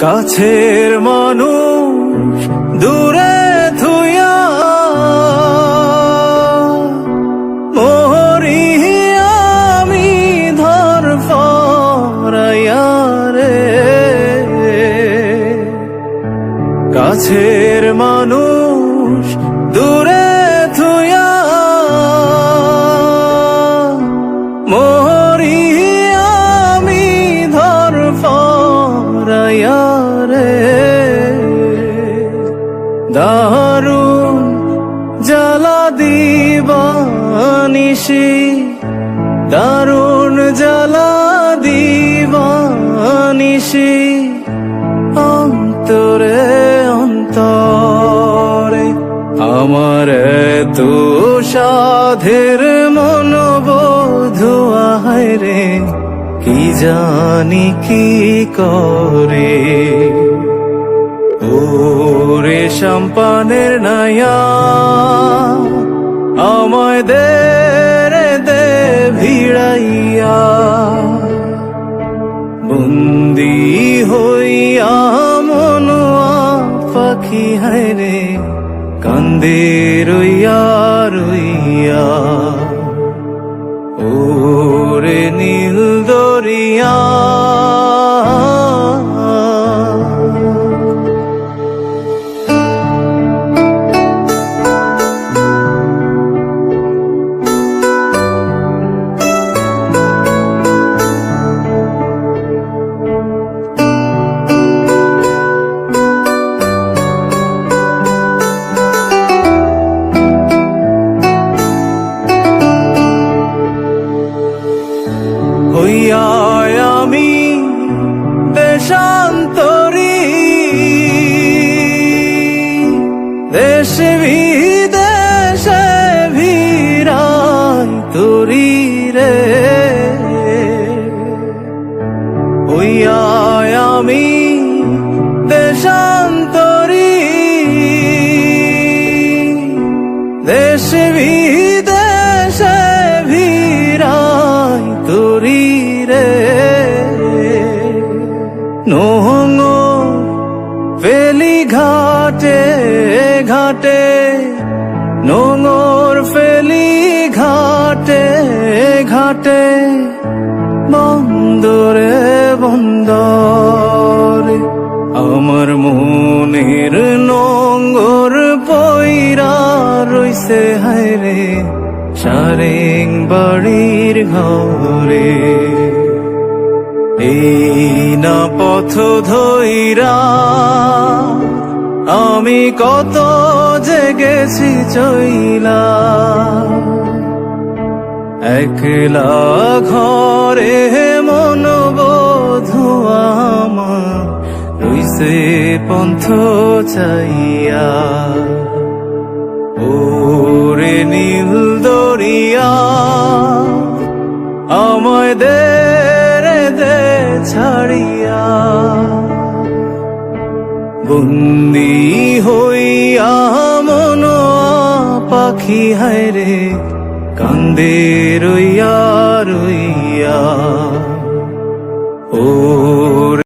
কাছের মানুষ দূরে থুইয়া মরি আমি ধরফরাইয়া রে। কাছের মানুষ দূরে থুইয়া মরি আমি ধরফরাইয়া রে। দারুণ জ্বালা দিবানিশি, দারুণ জ্বালা দিবানিশি, অন্তরে অন্তরে আমার এতো সাধের মনোবধুয়া রে, কি জানি কি করে। ওরে সম্পানের নাইয়া আমায় দে রে দে ভিড়াইয়া, বন্দি হইয়া মনোয়া পাখি হায়রে কান্দে রইয়া রইয়া। ওরে নীল দরিয়া হইয়া আমি দেশান্তরী, দেশ বিদেশে ভিড়াই তোরি রে। হইয়া আমি দেশান্তরী, দেশ বিদেশে ভিড়াই তোরি রে। নোংর ফেলি ঘাটে ঘাটে, নোংর ফেলি ঘাটে ঘাটে, বন্দরে বন্দরে আমার মনের নোংর পইরা রইছে হায়রে সারেং বাড়ির ঘরে। এই না পথ ধইরা আমি কত জেগেছি চইলা, একলা ঘরে মনোবধুয়া আমার রইছে পন্থ চাইয়া। ওরে নীল দরিয়া আমায় দে রে দে ছাড়িয়া, বন্দি হইয়া মনোয়া পাখি হায়রে কান্দে রইয়া